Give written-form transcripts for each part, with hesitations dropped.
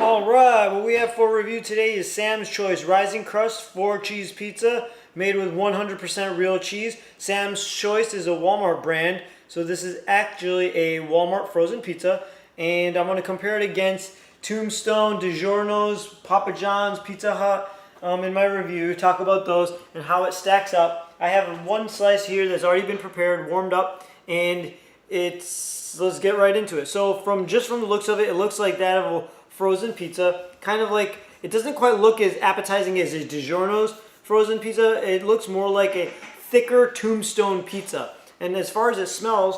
Alright, what we have for review today is Sam's Choice Rising Crust 4-cheese pizza made with 100% real cheese. Sam's Choice is a Walmart brand, so this is actually a Walmart frozen pizza. And I'm going to compare it against Tombstone, DiGiorno's, Papa John's, Pizza Hut in my review. Talk about those and how it stacks up. I have one slice here that's already been prepared, warmed up, and let's get right into it. So just from the looks of it, it looks like that of a frozen pizza. Kind of like, it doesn't quite look as appetizing as a DiGiorno's frozen pizza. It looks more like a thicker Tombstone pizza. And as far as it smells,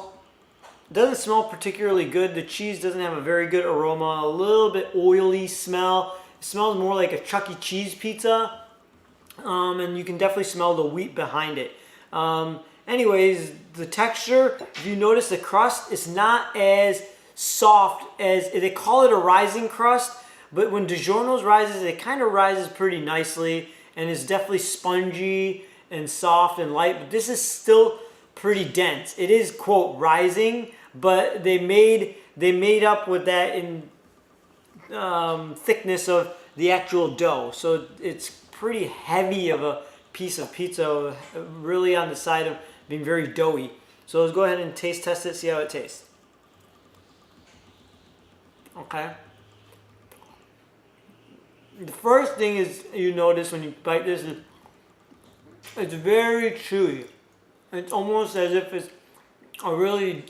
it doesn't smell particularly good. The cheese doesn't have a very good aroma. A little bit oily smell. It smells more like a Chuck E. Cheese pizza. And you can definitely smell the wheat behind it. Anyways, the texture, if you notice the crust, is not as soft as, they call it a rising crust, but when DiGiorno's rises, it kind of rises pretty nicely and is definitely spongy and soft and light, but this is still pretty dense. It is, quote, rising, but they made up with that in thickness of the actual dough, so it's pretty heavy of a piece of pizza, really on the side of being very doughy. So let's go ahead and taste test it, see how it tastes. Okay. The first thing is you notice when you bite this is it's very chewy. It's almost as if it's a really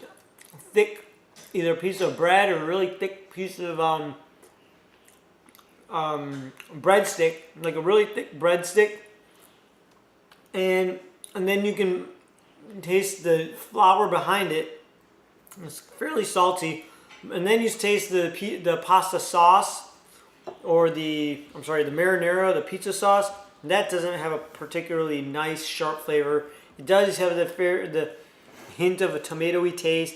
thick either piece of bread or a really thick piece of breadstick, like a really thick breadstick. And then you can taste the flour behind it. It's fairly salty. And then you taste the pasta sauce, or the marinara, the pizza sauce. That doesn't have a particularly nice sharp flavor. It does have the hint of a tomatoey taste,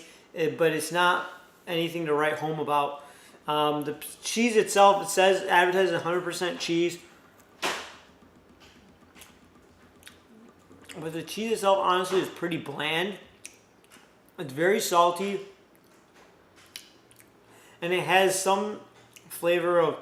but it's not anything to write home about. The cheese itself, it says advertised 100% cheese, but the cheese itself honestly is pretty bland. It's very salty. And it has some flavor of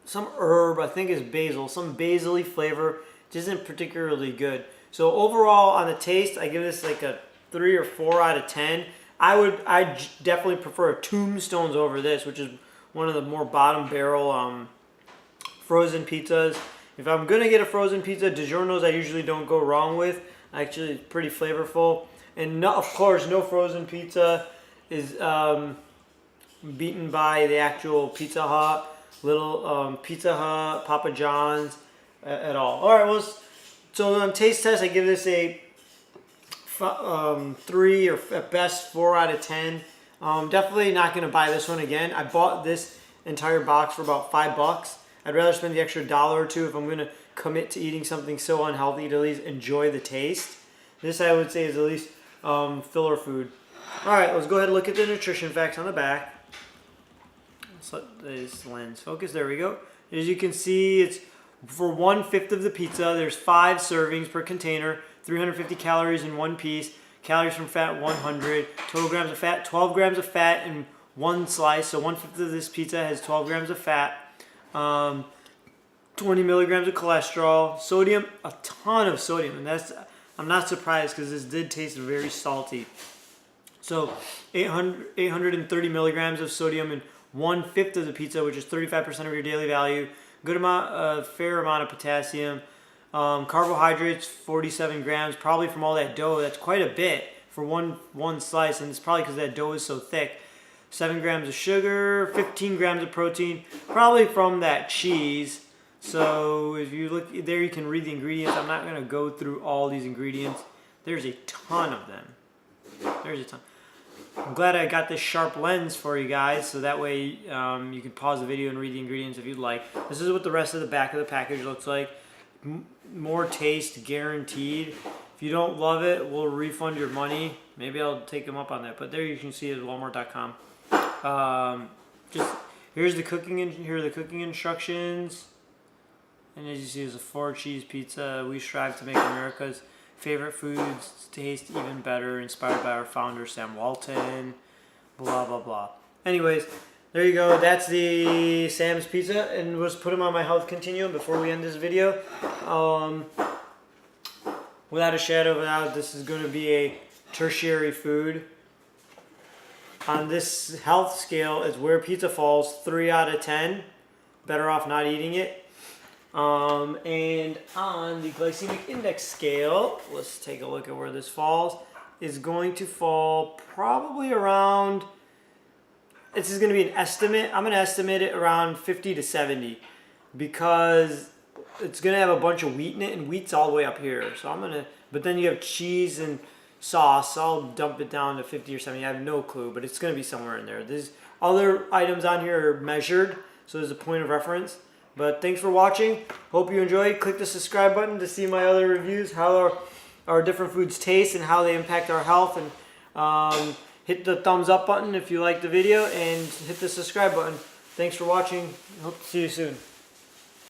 some herb, I think is basil, some basil-y flavor, which isn't particularly good. So overall on the taste, I give this like a 3 or 4 out of 10. I definitely prefer Tombstone's over this, which is one of the more bottom barrel frozen pizzas. If I'm gonna get a frozen pizza, DiGiorno's I usually don't go wrong with. Actually, it's pretty flavorful. And of course, no frozen pizza is beaten by the actual Pizza Hut, Pizza Hut, Papa John's at all. All right, well, so on taste test, I give this a 3 or at best 4 out of 10. Definitely not going to buy this one again. I bought this entire box for about $5. I'd rather spend the extra $1 or $2 if I'm going to commit to eating something so unhealthy to at least enjoy the taste. This I would say is at least filler food. Alright, let's go ahead and look at the nutrition facts on the back. Let's let this lens focus. There we go. As you can see, it's for 1/5 of the pizza. There's 5 servings per container, 350 calories in one piece, calories from fat 100, total grams of fat, 12 grams of fat in one slice. So 1/5 of this pizza has 12 grams of fat, 20 milligrams of cholesterol, sodium, a ton of sodium. And I'm not surprised because this did taste very salty. So 830 milligrams of sodium in 1/5 of the pizza, which is 35% of your daily value. Good amount, fair amount of potassium. Carbohydrates, 47 grams, probably from all that dough. That's quite a bit for one slice, and it's probably because that dough is so thick. 7 grams of sugar, 15 grams of protein, probably from that cheese. So if you look there, you can read the ingredients. I'm not going to go through all these ingredients. There's a ton of them. There's a ton. I'm glad I got this sharp lens for you guys, so that way you can pause the video and read the ingredients if you'd like. This is what the rest of the back of the package looks like. More taste guaranteed. If you don't love it, we'll refund your money. Maybe I'll take them up on that. But there you can see it at Walmart.com. Here are the cooking instructions. And as you see, it's a 4-cheese pizza. We strive to make America's favorite foods taste even better, inspired by our founder Sam Walton, blah blah blah. Anyways, there you go. That's the Sam's Pizza, and let's put them on my health continuum before we end this video. Without a shadow of a doubt, this is going to be a tertiary food. On this health scale, is where pizza falls 3 out of 10. Better off not eating it. And on the glycemic index scale, let's take a look at where this falls. Is going to fall probably around. This is going to be an estimate. I'm going to estimate it around 50 to 70 because it's going to have a bunch of wheat in it, and wheat's all the way up here. So I'm going to, but then you have cheese and sauce. So I'll dump it down to 50 or 70. I have no clue, but it's going to be somewhere in there. There's other items on here are measured, so there's a point of reference. But thanks for watching. Hope you enjoyed. Click the subscribe button to see my other reviews, how our different foods taste and how they impact our health. And hit the thumbs up button if you liked the video, and hit the subscribe button. Thanks for watching. Hope to see you soon.